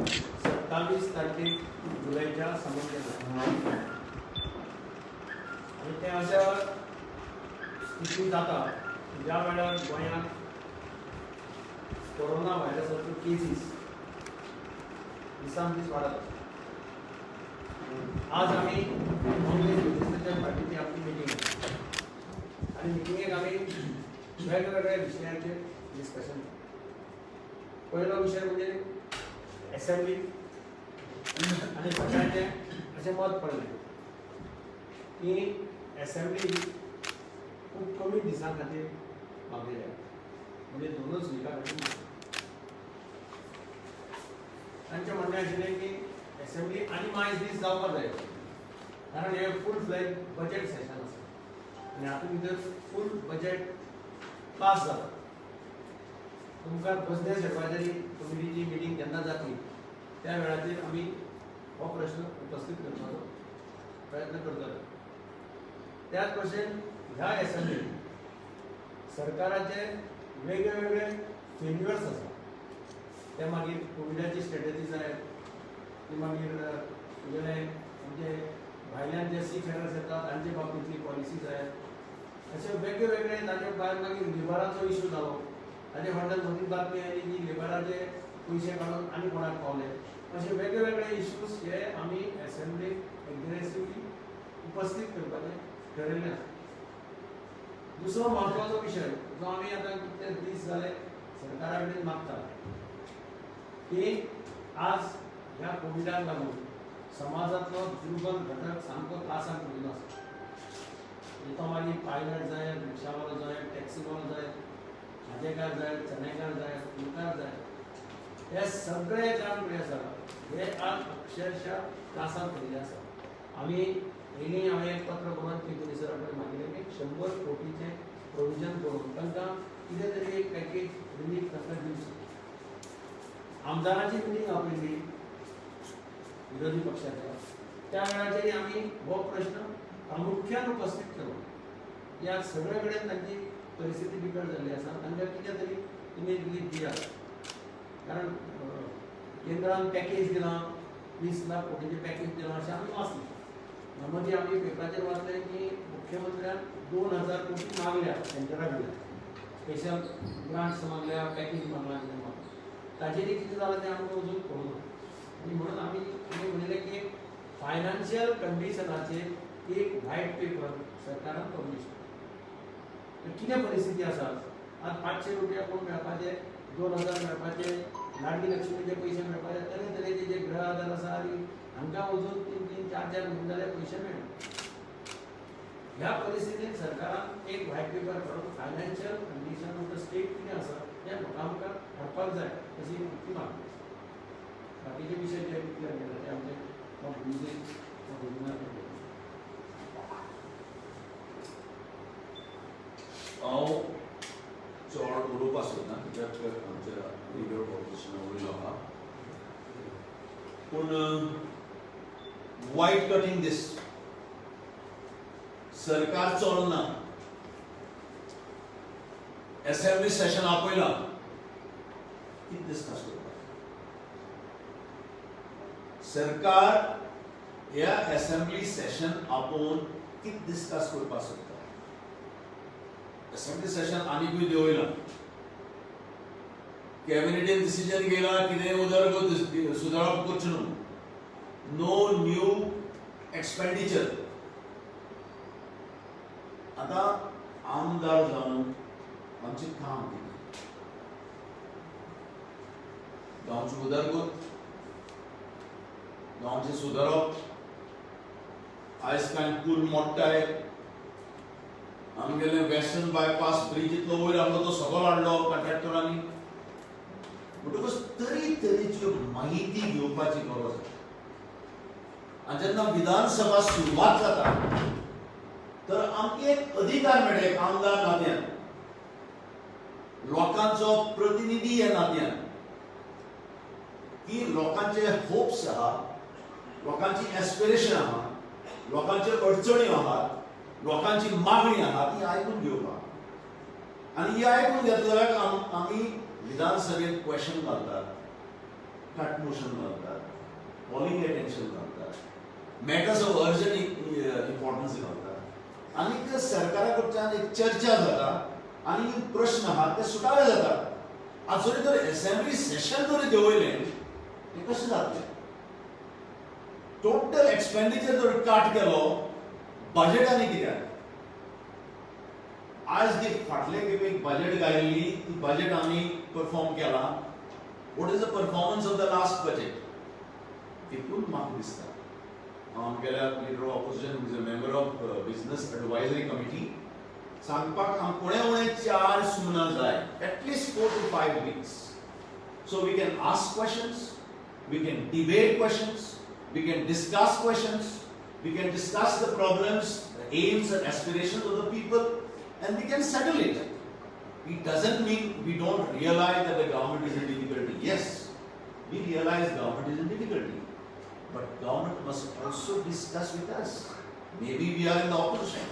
27 तारखेक जुलैच्या समोर आणि ते अशा स्थितीत जाता ज्या वेळार गोंयांत कोरोना व्हायरसाच्यो केसीस दिसान दीस वाडत आसा. आज आमी काँग्रेस मिनिस्टरच्या पार्टीची आपली मिटींग आणि मिटिंगेक आमी वेगवेगळ्या विशयांचेर डिस्कशन. पयलो विशय म्हणजे असेंब्ली आणि सगळ्यांचें अशें मत पडलें की असेंब्ली खूब कमी दिसां खातीर मागली जाय, म्हणजे 2च विका खातीर. तांचें म्हणणें आशिल्लें की असेंब्ली आनी मायज दीस जावपाक जाय, कारण हे फूल फ्लेज बजेट सेशन आसा आनी हातूंत भितर फूल बजेट पास जाता. तुमकां बिझनेस एडवायजरी कमिटीची मिटींग जेन्ना जातली त्या वेळाचेर आमी हो प्रश्न उपस्थित करपाचो प्रयत्न करतले. त्याच भशेन ह्या असेंब्लीन सरकाराचे वेगवेगळे फेल्युअर्स आसा. ते मागीर कोविडाची स्ट्रॅटेजी जाय, ती मागीर तुगेले म्हणजे भायल्यान जे सी फेरर्स येतात तांचे बाबतींतली पॉलिसी जाय, अशे वेगवेगळे. ताचे भायर मागीर लिबराचो इशू जालो. ताचे फाटल्यान मदीं बातमी आयली की लिबराचे पयशे काडून आनी कोणाक पावले. अशे वेगवेगळे इश्यूज हे आमी असेंब्लीक एग्रेसिवली उपस्थित करपाचें ठरयिल्लें आसा. दुसरो म्हत्वाचो विशय जो आमी आतां कितले दीस जाले सरकारा कडेन मागता की आज ह्या कोविडाक लागून समाजांतलो दुर्बल घटक सामको त्रासाक पडिल्लो आसा. तो मागीर पायलट जाय, रिक्षावालो जाय, टॅक्सीवालो जाय, खाजेकार जाय, चणेकार जाय, फुलकार जाय, हे सगळे जाण कितें आसा हे आज अक्षरशः त्रासाक पडिल्ले आसा. आमी पयलीं हांवें एक पत्र बरोवन चीफ मिनिस्टरा कडेन मागिल्लें की 100 कोटीचें प्रोविजन करून तांकां कितें तरी एक पॅकेज रिलीफ तांकां दिवचें. आमदारांची मिटींग आपयल्ली विरोधी पक्षाच्या, त्या वेळाचेर आमी हो प्रश्न प्रामुख्यान उपस्थित केलो. या सगळे कडेन तांची परिस्थिती बिकट जाल्ली आसा, तांकां कितें तरी तुमी रिलीफ दियात. कारण केंद्रान पॅकेज दिलां, 20 लाख कोटीचें पॅकेज दिलां अशें आमी वाचलें. मदीं आमी पेपराचेर वाचलें की मुख्यमंत्र्यान 2000 कोटी मागल्या सेंटरा कडल्यान, स्पेशल ग्रांट्स मागल्या, पॅकेज मागला कितें मागला. ताचेरय कितें जालां तें आमकां अजून कळना. आनी म्हणून आमी कितें म्हणिल्लें की फायनान्शियल कंडिशनाचेर एक व्हायट पेपर सरकारान पब्लीश केलो. कितें परिस्थिती आसा आज 500 रुपया कोण मेळपाचे, 2000 मेळपाचे, लाडकी लक्ष्मीचे पयशे मेळपाचे, तरेतरेचे जे गृह आधार आसा आनी हांकां अजून 3-3, 4-4 म्हयने जाले पयशे मेळना. ह्या परिस्थितींत सरकारान एक व्हायट पेपर काडून financial condition of the state कितें आसा हें आमकां हाडपाक जाय अशी ती मागणी. बाकीचे विशय जे क्लियर केले ते आमचे हांव चड उलोवपाक सोदना कित्याक आमच्या लिडर पॉलिटिशियन उलयलो आहा, पूण वायट कटींग दीस सरकार चलना, असेंब्ली सेशन आपयलां, कितें डिस्कस करपाक सरकार ह्या असेंब्ली सेशन आपोवन कितें डिस्कस करपाक सोदता. असेंब्ली सेशन आनीकूय देंवयलां, कॅबिनेटीन डिसिजन घेयलां कितें उदरगत सुदारप करचें न्हू, नो न्यू एक्सपेंडिचर. आतां आमदार जावन आमचें काम कितें, गांवची उदरगत, गांवचें सुदारप. आयज कांय पूल मोडटाय, आमगेले वेस्टर्न बायपास ब्रिज इतलो वयर आहलो तो सगळो हाडलो कॉन्ट्रॅक्टरांनी. म्हणटकच तरेतरेच्यो माहिती घेवपाची गरज आसा. आनी जेन्ना विधानसभा सुरवात जाता तर आमकां एक अधिकार मेळटा एक आमदार नात्यान, लोकांचो प्रतिनिधी ह्या नात्यान, की लोकांचे होप्स आहा, लोकांची एस्पिरेशन आहा, लोकांचे अडचणी आहात, लोकांची मागणी आहा ती आयकून घेवपाक. आनी ही आयकून घेतल्या आमी विधानसभेत क्वेश्चन घालतात कट मोशन घालतात, कॉलिंग अटेन्शन घालतात, मॅटर्स ऑफ अर्जंट इम्पॉर्टन्स घालतात आणि ते सरकारा कडच्यान एक चर्चा जाता आणि प्रश्न आहा ते सुटावे जातात. आज जरी तर असेंब्ली सेशन जरी देवयलें ते कशें जातलें? टोटल एक्सपेंडिचर जर कट केलो बजेटांनी कित्याक? आज जी फाटले खेपे एक बजेट गायल्ली ती बजेट आमी परफॉर्म केला. What is the performance of the last budget? देखून म्हाका दिसता आमगेल्या leader of opposition is a member of business advisory committee सांगपाक उणे उणे 4 सुमनां जाय, at least 4 to 5 weeks. So we can ask questions, we can debate questions, we can discuss questions, we can discuss the problems, the aims and aspirations of the people, and we can settle it. It doesn't mean we don't realize that the government is in difficulty. Yes, we realize government is in difficulty, but government must also discuss with us. Maybe we are in the opposition,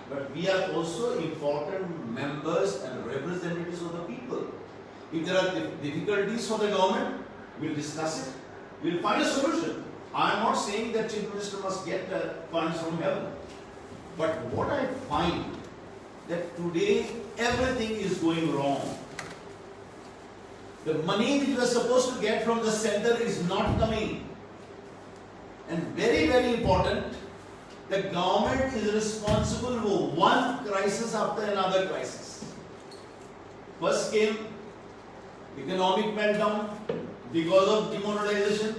but we are also important members and representatives of the people. If there are difficulties for the government, we'll discuss it. We'll find a solution. I am not saying that Chief Minister must get funds from heaven. But what I find that today everything is going wrong. The money which we are supposed to get from the center is not coming. And very, very important, the government is responsible for one crisis after another crisis. First came economic meltdown because of demonetization,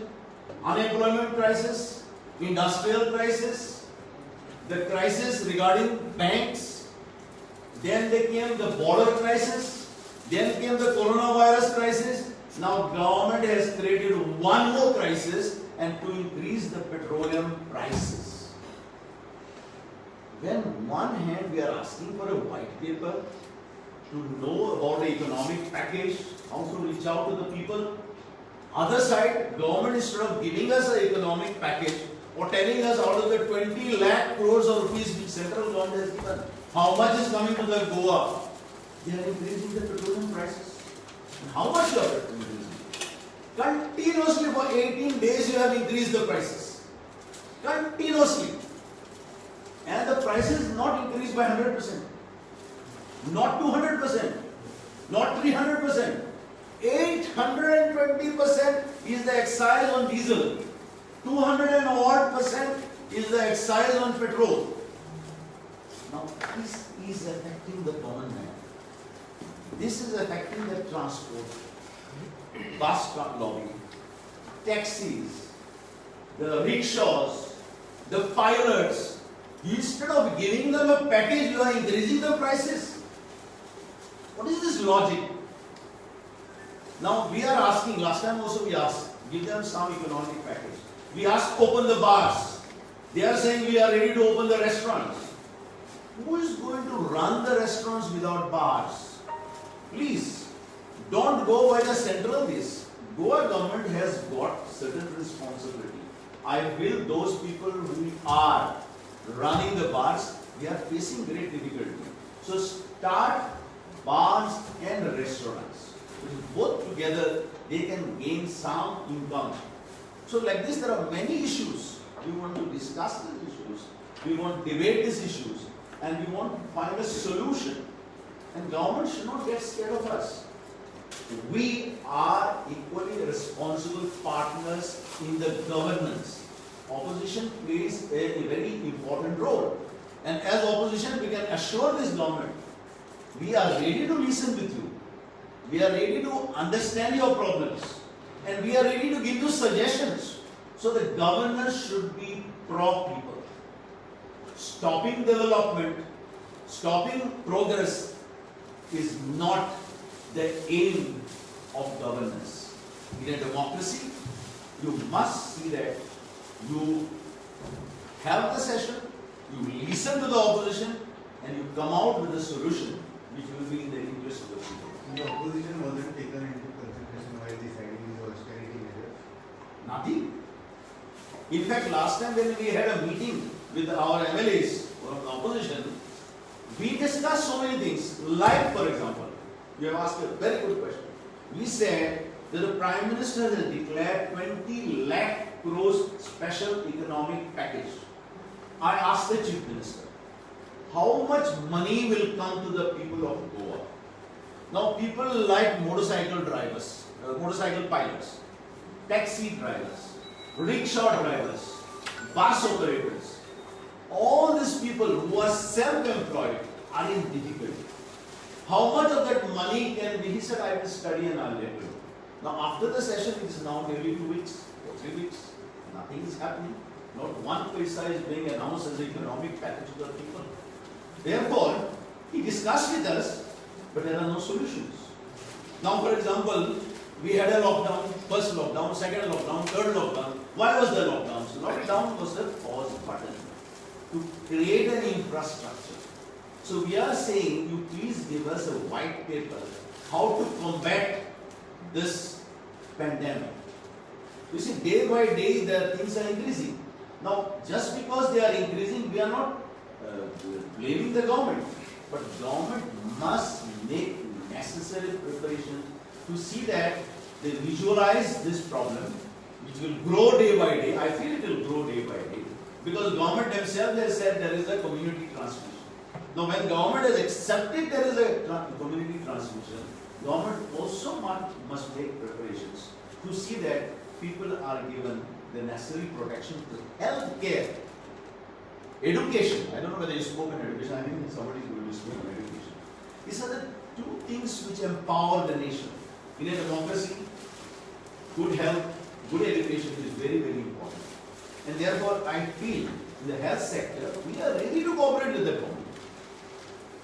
unemployment crisis, industrial crisis, the crisis regarding banks, then there came the border crisis, then came the coronavirus crisis. Now government has created one more crisis and to increase the petroleum prices. When one hand we are asking for a white paper to know about the economic package, how to reach out to the people. Other side, government instead of giving us an economic package or telling us out of the 20 lakh crores of rupees which central government has given, how much is coming to the Goa? They are increasing the petroleum prices. And how much you are increasing? Continuously for 18 days you have increased the prices. Continuously. And the prices not increased by 100%, not 200%, not 300%. 820% is the excise on diesel. 200 and odd % is the excise on petrol. Now this is affecting the common man. This is affecting the transport, bus lobby, taxis, the rickshaws, the pilots. Instead of giving them a package, you are increasing the prices. What is this logic? Now we are asking, last time also we asked, give them some economic package. We asked open the bars. They are saying we are ready to open the restaurants. Who is going to run the restaurants without bars? Please, don't go by the central this. Goa government has got certain responsibility. I feel those people who are running the bars, they are facing great difficulty. So start bars and restaurants. Both together, they can gain some income. So like this, there are many issues. We want to discuss these issues. We want to debate these issues. And we want to find a solution. And government should not get scared of us. We are equally responsible partners in the governance. Opposition plays a very important role. And as opposition, we can assure this government, we are ready to listen with you. We are ready to understand your problems. And we are ready to give you suggestions. So the governance should be pro-people. Stopping development, stopping progress is not the aim of governance. In a democracy, you must see that you have the session, you listen to the opposition, and you come out with a solution which will be in the interest of the people. The opposition wasn't taken into consideration while deciding these austerity measures. Nothing. In fact, last time when we had a meeting with our MLAs from the opposition, we discussed so many things. Like, for example, you have asked a very good question. We said that the Prime Minister has declared 20 lakh crores special economic package. I asked the Chief Minister, how much money will come to the people of Goa? Now people like motorcycle drivers, motorcycle pilots, taxi drivers, rickshaw drivers, bus operators, all these people who are self-employed are in difficulty. How much of that money can be? He said, I will study and I'll let you know. Now after the session, it is now nearly 2 weeks or 3 weeks. Nothing is happening. Not one paisa is being announced as an economic package to the people. Therefore, he discussed with us, but there are no solutions. Now, for example, we had a lockdown, first lockdown, second lockdown, third lockdown. Why was there lockdown? So lockdown was the pause button to create an infrastructure. So we are saying, you please give us a white paper how to combat this pandemic. You see, day by day, the things are increasing. Now, just because they are increasing, we are not blaming the government. But government must make necessary preparation to see that they visualize this problem, which will grow day by day. I feel it will grow day by day. Because government themselves has said there is a community transmission. Now, when government has accepted there is a community transmission, government also must make preparations to see that people are given the necessary protection to health care, education. I don't know whether you spoke on education. I think somebody is going to speak on education. These are the two things which empower the nation. In a democracy, good health, good education is very, very important. And therefore, I feel in the health sector, we are ready to cooperate with the government.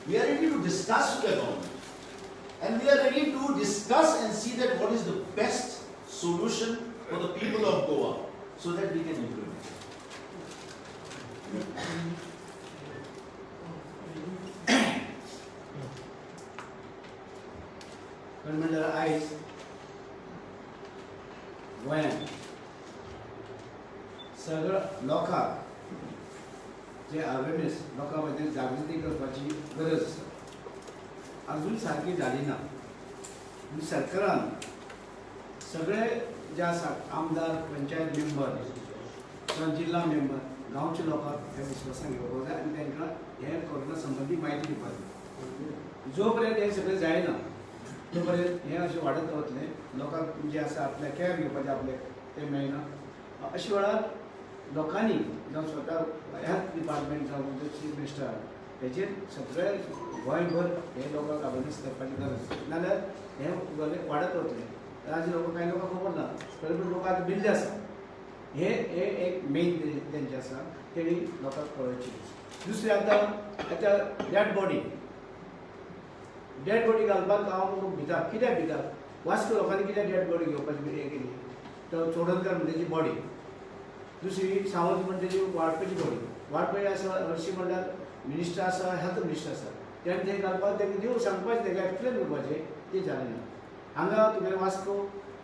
We are ready to discuss with the government. And we are ready to discuss and see that what is the best solution for the people of Goa so that we can implement it. Governmental eyes गोंयांत सगळं लोकांक जे awareness लोकां मदीं जागृती करपाची गरज आसा अजून सारकी जाली ना. सरकारान सगळे जे आसा आमदार पंचायत मेंबर किंवा जिल्हा मेंबर गांवच्या लोकांक ह्या विश्वासान घेवपाक जाय आनी तांकां हे कोरोना संबंधी म्हायती दिवपाक जाय. जो पर्यंत हे सगळें जायना तो पर्यंत हे अशें वाडत वतलें. लोकांक जे आसा आपल्या केअर घेवपाचें आपले ते मेळना. अशे वेळार लोकांनी जावं स्वता हेल्थ डिपार्टमेंट जावं चीफ मिनिस्टर हेचेर सगळे गोंयभर हे लोकांक अवेरनेस करपाची गरज. नाजाल्यार हे वाडत वतलें. आज लोक कांय लोकांक खबर ना पण लोक आतां भिल्ले आसा. हे एक मेन तेंचे आसा तेणी लोकांक कळोवची. दुसरें आतां डेड बॉडी घालपाक हांव भिता. कित्याक भिता? वास्को लोकांनी कित्याक डेड बॉडी घेवपाची हे केली? तो चोडणकर म्हणजे तेजी बॉडी, दुसरी सावंत म्हणजे तेजी वाडपेची बॉडी आसा. हरशी म्हणल्यार मिनिस्टर आसा, हेल्थ मिनिस्टर आसा. तेणें ते घालपाक तेका दिवं सांगपाचें, तेका एक्सप्लेन करपाचें. तें जालें ना. हांगा तुगेले वास्को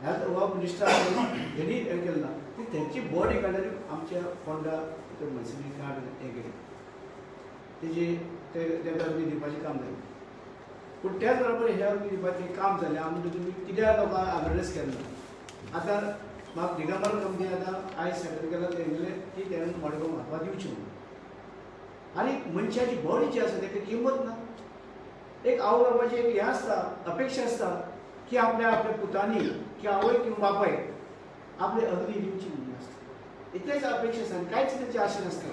हेल्थ हो मिनिस्टर आसा हेणी हें केलें ना. ती तेंची बॉडी काडली आमच्या फोंडा मनसिनी कार्ड हें केलें. तेजी तेका अग्नी दिवपाचें काम जालें. पूण त्याच बरोबर हे अग्नी दिवपाचें काम जालें आमी तुमी कित्याक लोकांक अवेरनेस केन्ना. आतां म्हाका दिगंबर कंपनी आतां आयज सेटल केला तेंगेले की तेणें मडगांव म्हाका दिवची म्हणून. आनी मनशाची बॉडी जी आसा तेका किंमत ना. एक आवय बापाची एक हें आसता, अपेक्षा आसता की आपल्या पुतांनी की आवय किंवा बापायक आपले अग्नी दिवची म्हणून आसता. इतलेच अपेक्षा आसता, कांयच तेंची आशा नासता.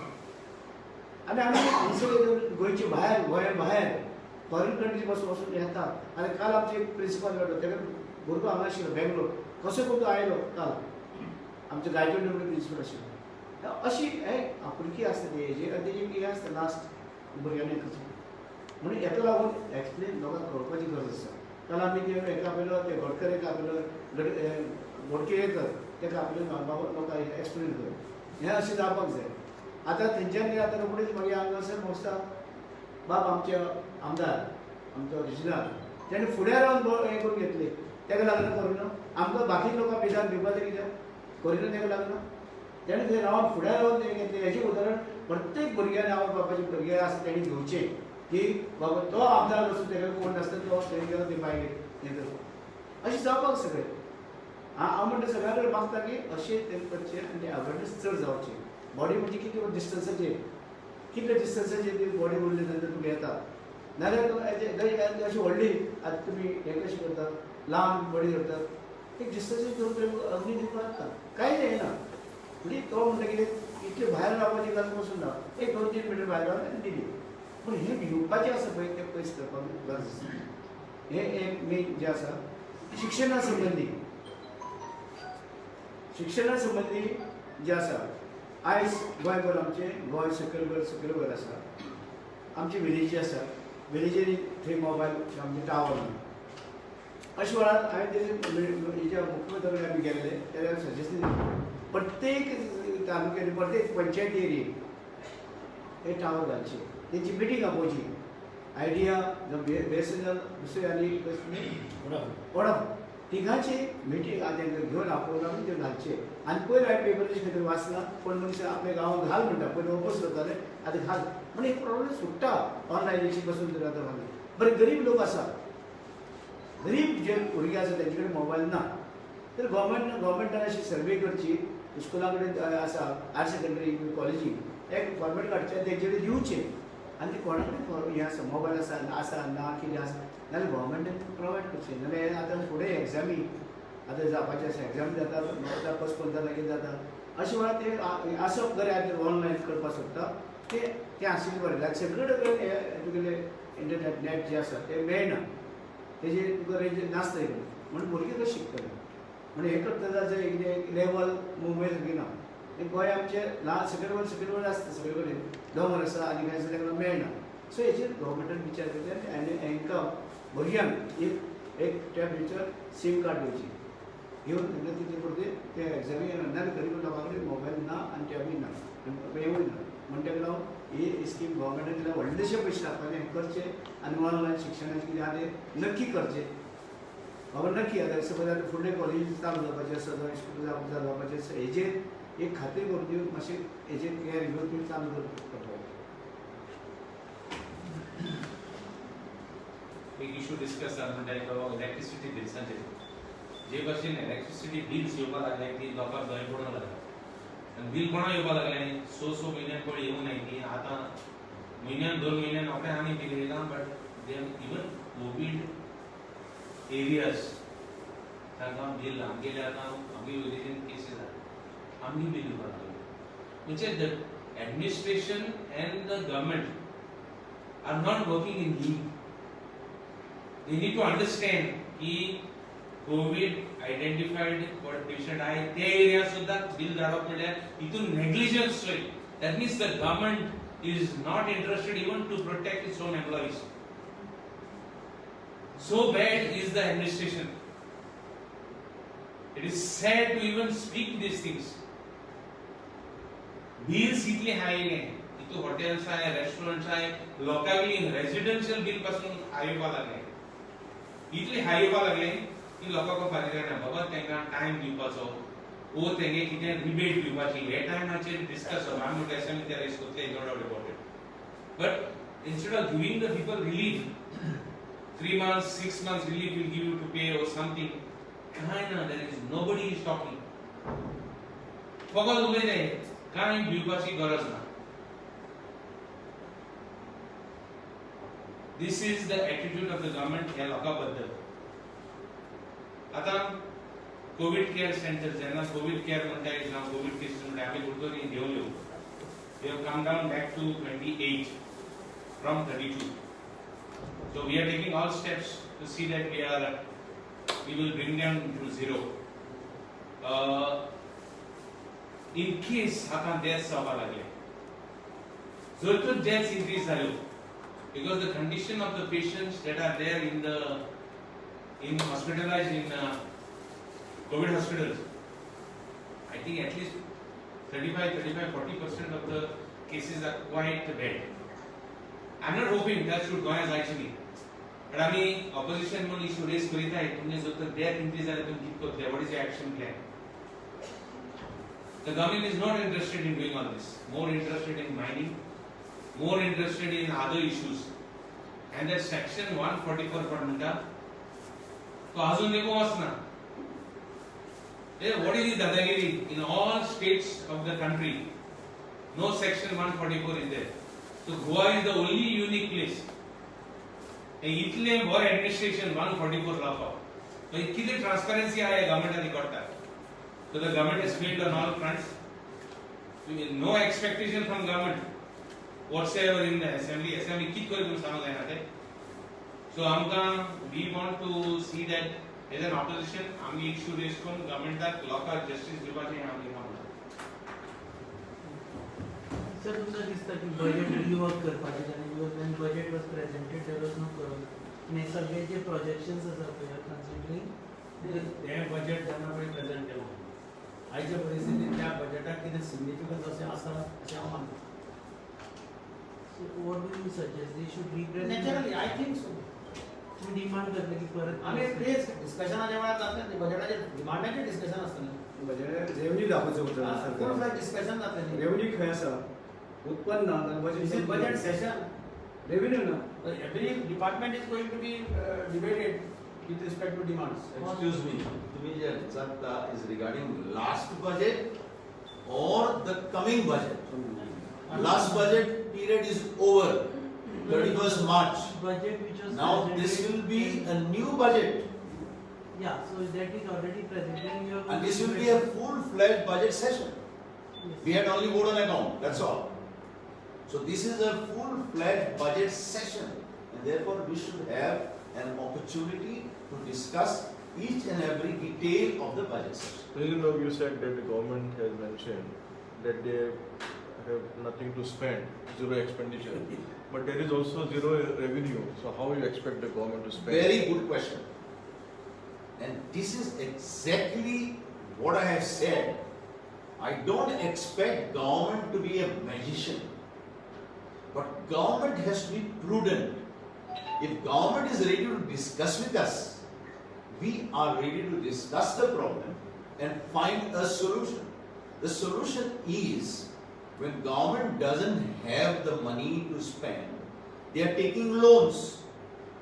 आनी आमी हांगसर गोंयचे भायर गोंया भायर फॉरेन कंट्रीज वचून येता. आनी काल आमचे एक प्रिंसिपल मेळ्ळो, तेका भुरगो हांगा आशिल्लो बेंगलोर. कसो करून आयलो काल आमचे गायकवाड म्हणून प्रिंसिपल आशिल्लो. अशी हें आपुलकी आसता तेजेर आनी तेजी कितें आसता लास्ट भुरग्यांनी करचें म्हणून हेका लागून एक्सप्लेन लोकांक कळपाची गरज आसा. काल आमी ते हेका आपयलो, ते गडकर हेका आपयलो, गोडकेकर तेका आपयलो लोकांक एक्सप्लेन कर. हें अशें जावपाक जाय. आतां तेंच्यांनी आतां रोखडीच मागीर हांगासर वचता बाब आमचे आमदार आमचो रिजनल तेणें फुडें रावन हें करून घेतलें. तेका लागून करिना. आमकां बाकी लोकांक भितर दिवपाचें कित्याक करिना तेका लागून. तेणें थंय रावन फुडें रावन तें घेतलें. हेजें उदाहरण प्रत्येक भुरग्यान आवय बापाचे भुरगे आसा तेणी घेवचें की बाबा तो आमदार वचून तेका कोण नासता तो तेणी गेलो ते बायलेक हें करपाक. अशें जावपाक सगळें. हांव म्हणटा सगळ्या कडेन मागता की अशें तें करचें आनी तें अवेरनेस चड जावचें. बॉडी म्हणजे कितले डिस्टन्साचेर कितले डिस्टन्साचेर ती बॉडी उरली नंतर तुमी येता. नाजाल्यार अशी व्हडली आतां तुमी हें कशें करतात ल्हान बॉडी करतात एक डिस्टन्साचेर करून तुमी अग्नी दिवपाक लागता कांय जायना. म्हणजे तो म्हणटा कितें इतले भायर रावपाची गरज पासून ना एक 2-3 मिटर भायर रावन आनी दिली. पूण हें घेवपाचें आसा पळय तें पयस करपाक गरज आसा. हें एक मेन जें आसा शिक्षणा संबंदी जें आसा आयज गोंयभर आमचें गोंय सकयल आसा. आमचे विलेजी आसा विलेजींनी थंय मोबायल आमचे टावर ना. अशें वेळार हांवें हेच्या मुख्यमंत्र्याक आमी गेल्ले तेन्ना सजेशन दिलें प्रत्येक तालुक्यानी प्रत्येक पंचायत एरियेक हे टावर घालचे तेंची मिटींग आपोवची. आयडिया BSNL दुसरी आनी वडप तिघांची मिटींग तांकां घेवन आपोवन आमी ते घालचे. आनी पयलीं हांवें पेपर खंय तरी वाचला कोण मनीस आपल्या गांवांत घाल म्हणटा पयलीं वापस करताले आतां घाल म्हणजे एक प्रॉब्लेम सुट्टा ऑनलायनीची बसून तरी आतां घालून. बरें गरीब लोक आसा गरीब जे भुरगे आसा तेंचे कडेन मोबायल ना तर गव्हर्मेंटान अशी सर्वे करची स्कुला कडेन आसा हायर सेकंडरी कॉलेजी एक फॉर्मेट काडचें आनी तेंचे कडेन दिवचें आनी ते कोणा कडेन हें आसा मोबायल आसा ना कितें आसा नाल्यार गव्हर्मेंटान प्रोवायड करचें. नाल्यार आतां फुडें एग्जामी आतां जावपाचें आसा एग्जाम जाता पोस्टपोन जाता कितें जाता अशें वेळार ते आसप बरें आतां ऑनलायन करपाक सोदता तें आशिल्लें बरें लायक सगळे कडेन तुगेलें इंटरनेट नेट जें आसा तें मेळना तेजेर तुका रेंज नासता म्हणून भुरगीं कशें शिकतलीं. म्हणजे हें करता जाल्यार कितें लेवल मुंबय सारकी ना. गोंय आमचें ल्हान सकयल आसता सगळे कडेन दोंगर आसा आनी कांय आसा तेका मेळना. सो हेचेर गव्हर्मेंटान विचार करचें आनी हांकां भुरग्यांक एक टॅबलेचर सीम कार्ड दिवची घेवन तांकां कितें करचें ते एग्जामी नाल्यार गरीब लोकां कडेन मोबायल ना आनी टॅबूय ना मेळूय ना म्हण ताका लागून ही स्कीम गव्हर्मेंटान दिल्यार व्हडलेशे पयशे लागपाचे हें करचें आनी ऑनलायन शिक्षणाचें कितें आहा तें नक्की करचें. बाबा नक्की आतां सपोज आतां फुडलें कॉलेज चालू जावपाचें आसा जावं स्कूल चालू जावपाचें आसा हेजेर एक खात्री करून दिवन मातशें हेजेर केअर घेवन तुमी चालू करपाक. एक इशू डिस्कस जाता म्हणजे तो इलेक्ट्रिसिटी बिल्सांचेर जे भशेन इलेक्ट्रिसिटी बिल्स येवपाक लागले ती लोकांक भंय पडूंक लागला आनी बील कोणा येवपाक लागलें स म्हयन्यान पळय येवं नाय ती आतां म्हयन्यान 2 म्हयन्यान रोखडें आनी बील येयलां. But they even Covid areas तांकां बील आमगेले आतां आमगे विलेजीन केसीस आसा आमगे बील येवपाक लागले. म्हणजे the administration and the government are not working in league. They need to understand कि कोविड आयडेंटिफाइड पेशंट आहे त्या एरिया सुद्धा बिल धाडप म्हणल्यार हितून नेग्लिजन्स होय. That means the government is not interested even to protect its own employees. So bad is the administration. It is sad to even speak these things. Bills इतले हाय आहे इतू hotels आहे restaurants आहे लोकांनी residential bill पासून हाय येवपाक लागले इतले हाय येवपाक लागले की लोकांक फारीक जायना बाबा तांकां टायम दिवपाचो ओ तेंगे कितें रिबेट दिवपाची हे टायमाचेर डिस्कस आमी एसएमई ते रेस करतले no doubt about it. But instead of giving the people relief 3 months 6 months relief will give you to pay or something kaina there is nobody is talking फकत उलयले कांय दिवपाची गरज ना. This is the attitude of the government ह्या लोकांबद्दल. आता Covid care centre जेन्ना कोविड केअर म्हणटाय जावं कोविड केसीस म्हणटाय आमी Curtorim देंवल्यो they have come down back to 28 from 32. So we are taking all steps to see that we will bring them to zero. In case आता deaths जावपाक लागले जर तर deaths increase जाल्यो because the condition of the patients that are there in hospitalized in COVID hospitals, I think at least 35-40% of the cases are quite bad. I'm not hoping that should go as actually. But I mean, opposition will issue raise koritai. तुमने जो तक death increase आले तुम कित करते? What is your action plan? The government is not interested in doing all this. More interested in mining, more interested in other issues. And that section 144 म्हणता तो अजून देखो वाचना. What is the Dadagiri? In all states of the country, no section 144 is there. So Goa is the only unique place. इतले वर administration 144 लाखो. So किती transparency आहे government आणि करता. So the government is failed on all fronts. No expectation from government whatsoever in the assembly. Assembly किती करे तुम सांगू देणार ते. So आमका we want to see that as an opposition आम्ही issue raise करून government ला local justice दिवपाचे आम्ही म्हणतो. सर तुमचं दिसतं की बजेट रिवर्क करपाचें आनी when budget was presented there was no corruption. आणि सगळे जे projections आसा पळय considering ते बजेट जेन्ना पळय प्रेझेंट केलो आयच्या परिस्थितीत त्या बजेटाक कितें सिग्निफिकन्स अशें आसा अशें हांव मानता. so what do you suggest they should represent naturally I think so. तुम्ही डिमांड करता की परत आमी प्लीज डिस्कशनाच्या वेळार जातलें बजेटाचेर डिमांडाचेर डिस्कशन आसतलें. बजेट रेव्हन्यू दाखोवचें फूल उरता फ्लॅज डिस्कशन जातलें. रेव्हन्यू खंय आसा उत्पन्न ना This is budget session. Revenue ना Every department is going to be debated with respect to demands. Excuse me, तुम्ही जे चर्चा is regarding last budget or the coming budget. Last budget period is over, 31st March. budget which was Now presented this will be a new budget, yeah so that is already presented in your and this will be a full-fledged budget session. yes. We had only vote on account, that's all. So this is a full-fledged budget session, and therefore we should have an opportunity to discuss each and every detail of the budget session. Even though you said that the government has mentioned that they have nothing to spend, zero expenditure, but there is also zero revenue. So how you expect the government to spend? Very good question. And this is exactly what I have said. I don't expect government to be a magician. But government has to be prudent. If government is ready to discuss with us, we are ready to discuss the problem and find a solution. The solution is when government doesn't have the money to spend, they are taking loans.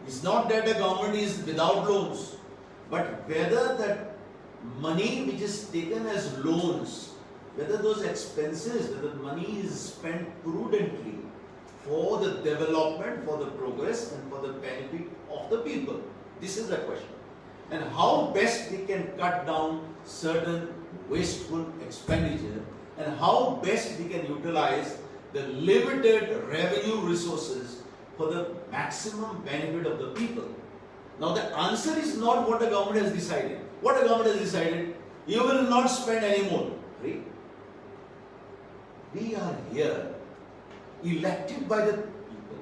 It's not that the government is without loans, but whether that money which is taken as loans, whether those expenses, whether the money is spent prudently for the development, for the progress and for the benefit of the people. This is the question. And how best we can cut down certain wasteful expenditure and how best we can utilize the limited revenue resources for the maximum benefit of the people. Now the answer is not what the government has decided. What the government has decided, you will not spend any more. Right? We are here elected by the people.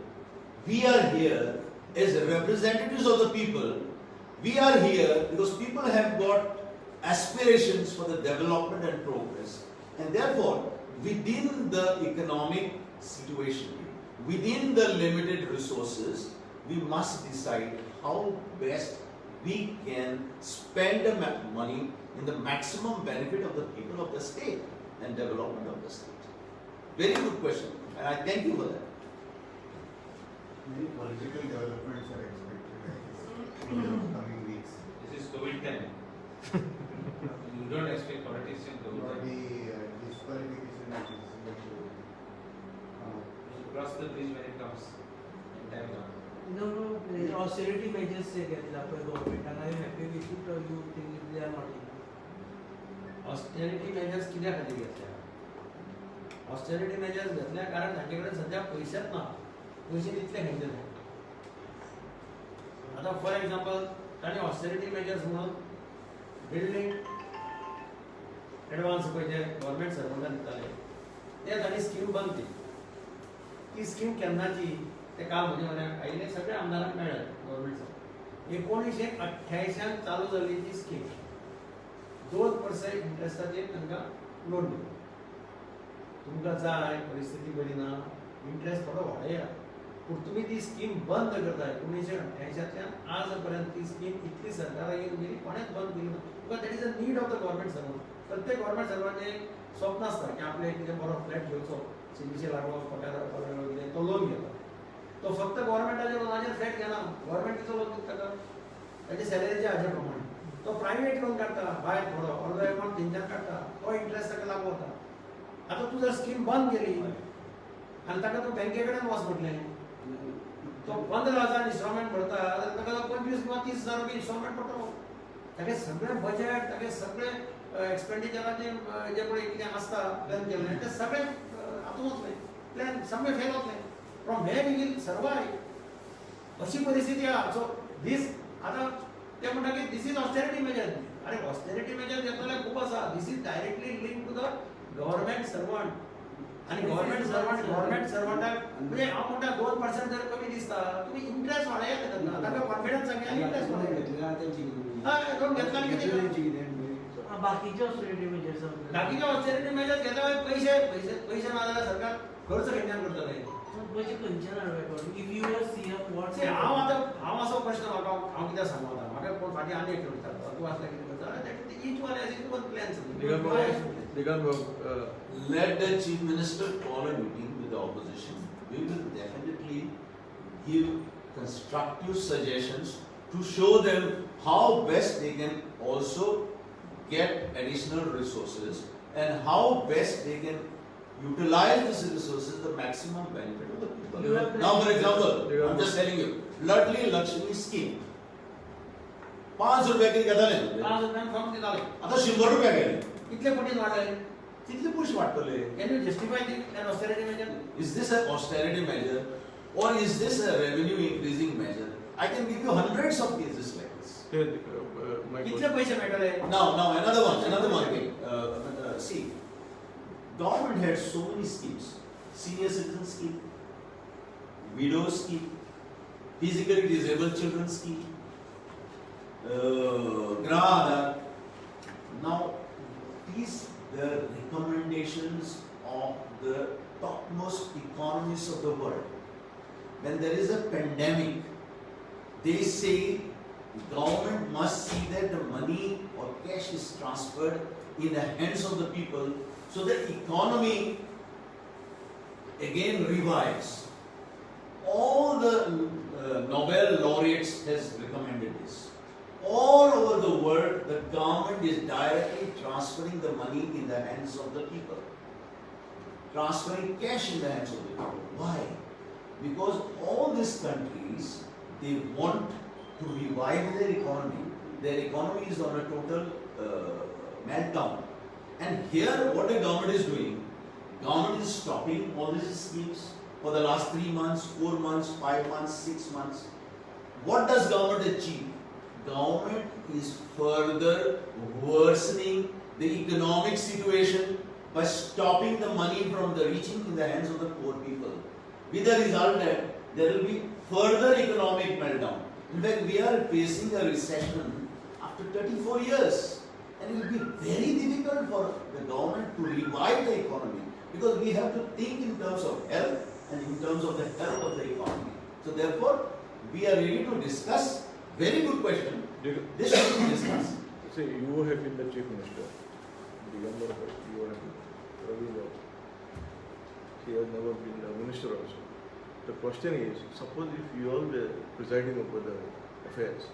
We are here as representatives of the people. We are here because people have got aspirations for the development and progress. And therefore, within the economic situation, within the limited resources, we must decide how best we can spend the money in the maximum benefit of the people of the state and development of the state. Very good question. And I thank you for that. Many political developments are expected, I guess, in the coming weeks. This is COVID time. You don't expect politics in COVID Or time. the disqualification which is going to come up. You should cross the bridge when it comes. In time now. no austerity measures से घेतला पळय गव्हर्नमेंटान I am happy with it or you think they are not enough. Austerity measures कित्या खातीर घेतल्या? Austerity measures घेतल्या कारण तांचे कडेन सध्या पयशेच ना. पयशे तितले खंयचे जाय. आतां फॉर एग्जांपल तांणी ऑस्टेरिटी मेजर्स म्हणून बिल्डींग एडवान्स पळय जे गव्हर्नमेंट सर्वंटांक दिताले ते तांणी स्कीम बंद केली. ती स्कीम केन्नाची ते काल म्हजे म्हऱ्याक आयिल्ले सगळे आमदारांक मेळ्ळे गव्हर्नमेंट 1988 चालू जाल्ली ती स्कीम 2% इंट्रस्टाचेर तांकां लोन दिली. तुमकां जाय परिस्थिती बरी ना इंट्रस्ट थोडो वाडया पूण तुमी ती स्कीम बंद करताय. 1988 आज पर्यंत ती स्कीम इतली सरकाराक येवन गेली कोणेच बंद केली ना. Because that is a need of the government servant. प्रत्येक गव्हर्नमेंट सर्वंटाचें एक स्वप्न आसता की आपले कितें बरो फ्लॅट घेवचो सिटीचे लागोवप पगार कितें तो लोन घेता. तो फक्त गव्हर्नमेंटाच्या लोनाचेर फ्लॅट घेना. गव्हर्नमेंट कितें लोन दिता ताका ताचे सॅलरीच्या हाजे प्रमाणे. तो प्रायव्हेट लोन काढता भायर थोडो अर्दो अमाउंट तेंच्यान काढता तो इंटरेस्ट ताका लागू वता आतां तूं जर स्कीम बंद केली आनी ताका तूं बँके कडेन वच म्हटलें तो 15,000 इन्स्टॉलमेंट भरता जाल्यार ताका 25 किंवा 30,000 रुपया इन्स्टॉलमेंट पडटलो तागे सगळें बजेट तागे सगळें एक्सपेंडिचराचे जे पळय कितें आसता प्लॅन केल्लें तें सगळें हातूंत वतलें प्लॅन सगळें फेल वतलें from where he will survive अशी परिस्थिती आहा सो दीस आतां ते म्हणटा की दीस इज ऑस्टेरिटी मेजर अरे ऑस्टेरिटी मेजर घेतलो जाल्यार खूब आसा this is directly link to the government servant आणि गव्हर्नमेंट सर्वंटाक म्हणजे हांव म्हणटा 2% जर कमी दिसता तुमी इंटरेस्ट वाडयात तेन्ना ताका कॉन्फिडन्स सांगया आनी इंटरेस्ट वाडया हय लोन घेतला आनी कितें बाकीचे ऑस्टेरिटी मेजर्स बाकीचे ऑस्टेरिटी मेजर घेता पैसे ना जाल्यार सरकार खर्च खंयच्यान करतले पयशे खंयच्यान हाडपाक if you are see up what See, हांव असो प्रश्न हांव कितें सांगू आतां म्हाका कोण फाटीं आनी एक विचारता तूं आसल्यार कितें करता each one as it one plans Let the chief minister call a meeting with the opposition. We will definitely give constructive suggestions to show them how best they can also get additional resources and how best they can utilize these resources the maximum benefit of the people. Now, for example, I'm just telling you, Ladli Lakshmi scheme. 5 रुपया किती घेताले 5 रुपयान form दिताले आता 100 रुपया गेले इतले पटीन वाडले कितले पयशे वाडटले can you justify the austerity measure Is this an austerity measure or is this a revenue increasing measure? I can give you hundreds of cases like this. my कितले question. पैसे मेळटले Now another one. See, government had so many schemes: senior citizen scheme, widow scheme, physically disabled children scheme, Graha Aadhar. Now, these the recommendations of the topmost economists of the world. When there is a pandemic, they say the government must see that the money or cash is transferred in the hands of the people so that economy again revives. All the Nobel laureates has recommended this. All over the world, the government is directly transferring the money in the hands of the people. Transferring cash in the hands of the people. Why? Because all these countries, they want to revive their economy. Their economy is on a total meltdown. And here, what the government is doing, government is stopping all these schemes for the last 3 months, 4 months, 5 months, 6 months. What does government achieve? Government is further worsening the economic situation by stopping the money from the reaching in the hands of the poor people. With the result that there will be further economic meltdown. In fact, we are facing a recession after 34 years. And it will be very difficult for the government to revive the economy because we have to think in terms of health and in terms of the health of the economy. So therefore, we are ready to discuss. Very good question. This should be discussed. See, you have been the chief minister. The younger you have been Ravi Rao. He has never been a minister also. The question is, suppose if you all were presiding over the affairs,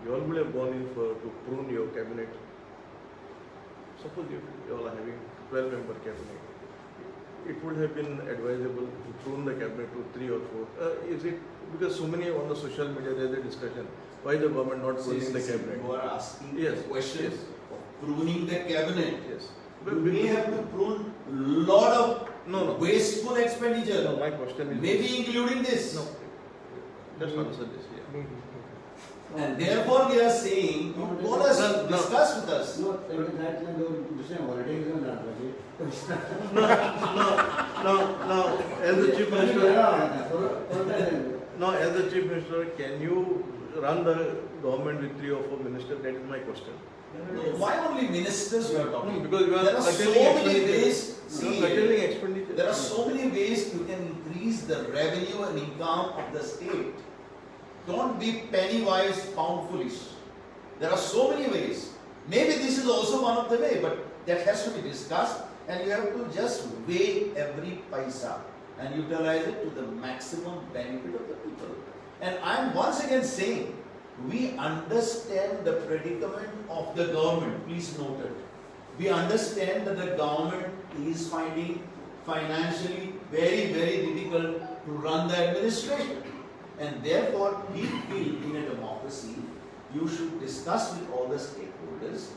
you all would have gone in to prune your cabinet. Suppose if you all are having 12-member cabinet, it would have been advisable to prune the cabinet to 3 or 4. Is it because so many on the social media there is a discussion why the government not pruning the cabinet? You are asking Yes, the question yes. of pruning the cabinet. Yes. You may have to prune lot of No. wasteful expenditure. No, my question is Maybe including this. no. Just answer this. Yeah. And therefore we are saying, you call us, No. discuss with us. दुसरें holiday घेवन धाडपाचें Now, as the chief minister, as the chief minister, can you run the government with 3 or 4 ministers? That is my question. Why only ministers we are talking? Because you are There are so curtailing many expenditure. ways. You See, are curtailing expenditure. there are so many ways you can increase the revenue and income of the state. Don't be penny wise, pound foolish. There are so many ways. Maybe this is also one of the way, but that has to be discussed, and you have to just weigh every paisa and utilize it to the maximum benefit of the people. And I am once again saying we understand the predicament of the government. Please note it. We understand that the government is finding financially very, very difficult to run the administration. And therefore, we feel in a democracy, you should discuss with all the stakeholders.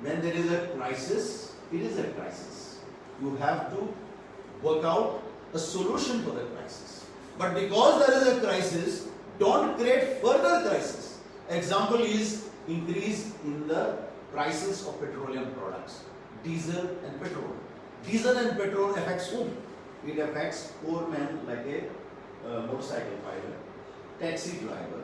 When there is a crisis, it is a crisis. You have to work out a solution for the crisis. But because there is a crisis, don't create further crisis. Example is increase in the prices of petroleum products, diesel and petrol. Diesel and petrol affects whom? It affects poor men like a motorcycle rider, taxi driver,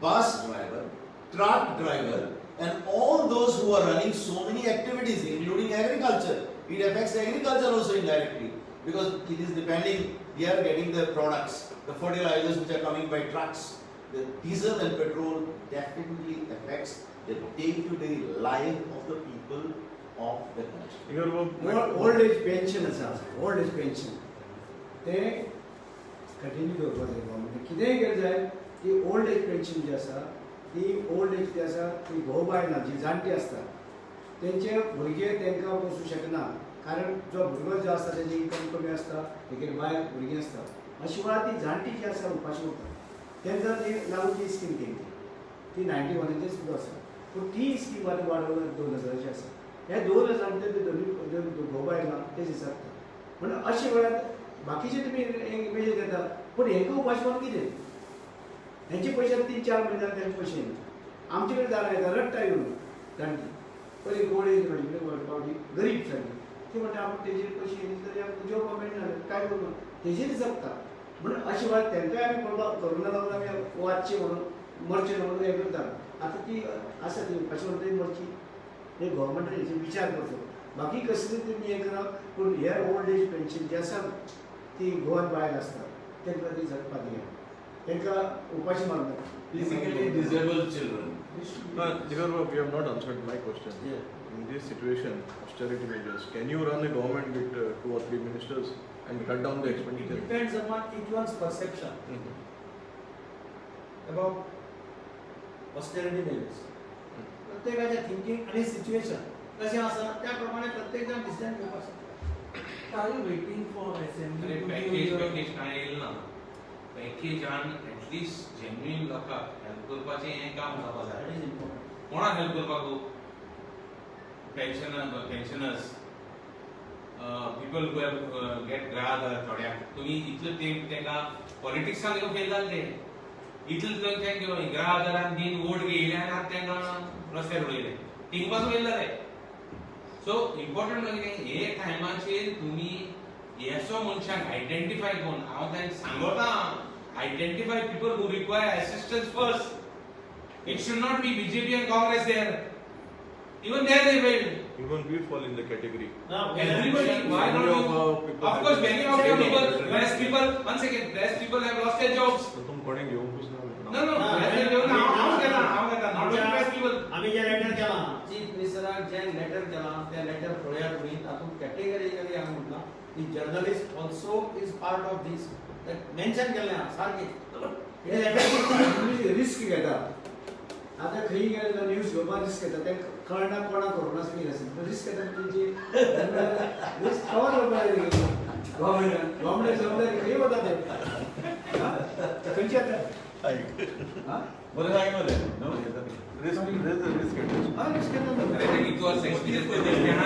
bus driver, truck driver, and all those who are running so many activities, including agriculture. It affects agriculture also indirectly because it is depending, they are getting the products, the fertilizers which are coming by trucks. The diesel and petrol definitely affects the day-to-day life of the people of the country. Old age pension आसा, old age pension ते continue करपाक जाय government. कितेंय केलें जाय ती old age pension जी आसा ती ओल्ड एज जी आसा ती घोव बायलां जी जाणटी आसता तेंचे भुरगे तांकां पोसू शकना कारण जो भुरगो जो आसता तेजी इनकम कमी आसता तेगेर बायल भुरगीं आसता अशी वेळार ती जाणटी जी आसा उपाशी उरता तेंकां ती लागून ती स्कीम केली ती 91 सुद्दां आसा पूण ती स्कीम आतां वाडोवन 2000ची आसा. हे 2000 ते घोव बायलां तेच दिसता पूण अशे वेळार बाकीचे तुमी मेजर घेता पूण हेंका उपाशी करून कितें हेंचे पयशे 3-4 म्हयन्याक तेंचे पयशे आमचे कडेन जाणां येता रडटा येवन जाणटी पयली गोड एज म्हजे कडेन पावटी गरीब सारकी ती म्हणटा आपूण तेजेर पयशे येयले तरी आमकां जेवपाक मेळना काय करूं तेजेर जगता म्हणून अशे वेळार तेंकाय आमी पळोवपाक कोरोना लागून आमी वाचचे म्हणून मरचे म्हणून हें करता आतां ती आसा ती उपाशी म्हणून तरी मरची हे गव्हर्मेंटान हेचेर विचार करचो बाकी कसली तुमी हें करप पूण हे ओल्ड एज पेन्शन जी आसा ती गोवन बायल आसता तेंकां ती जगपाक दिया तेंकां उपाशी मारना. Physically disabled children. Digar, you have not answered my question. In this situation, austerity measures, can you run a government with 2 or 3 ministers and cut down the It expenditure? depends upon each one's perception Mhm. about austerity measures. प्रत्येकाचे thinking आणि situation कशें आसा त्या प्रमाणे प्रत्येक जण decision घेवपाक शकता. Are you waiting for assembly अरे to package give your package कांय येयलें ना. पॅकेजान एटलीस्ट जेन्युइन लोकांक हेल्प करपाचें हें काम जावपा That जाय. is important. कोणाक हेल्प करपाक pensioners people who have get ग्राहक थोड्यांक तुमी इतलो तेंकां पॉलिटिक्सान तेका फेल जाले ते इतलो तेंकां ग्राहकारान दिन वोट घेयले आनी आतां तेंकां रस्त्यार उडयले थिंग पासून फेल जाले. सो इम्पॉर्टंट कितें हे टायमाचेर तुमी ह्याचो मनशाक आयडेंटिफाय करून हांव तांकां सांगता identify people who require assistance first. It should not be BJP and Congress there. Even there they failed. Even we fall in the category. Now, Everybody, why Many not of you? our people Of course, many of your people, have- blessed people, one second, blessed people have lost their jobs. तर तुम कोणी घेऊन पुसणार No, no, blessed people, how get not only blessed people. आम्ही जे letter केला chief मिनिस्टराक जे letter केला त्या letter पळया तुम्ही तातूंत कॅटेगरीकली हांवें म्हटलां की journalist also is part of this mention केल्लें आहा सारकें. रिस्क घेता आतां खंय गेले जाल्यार न्यूज घेवपाक रिस्क घेता तेंकां कळना कोणाक कोरोना सुद्दां आसा रिस्क घेता तेंची रिस्क कवर करपाक जाय गव्हर्मेंट जबाबदारी खंय वता ते खंयची आतां बरं सांगितलं रिस्क रिस्क घेता अरे, it was experience.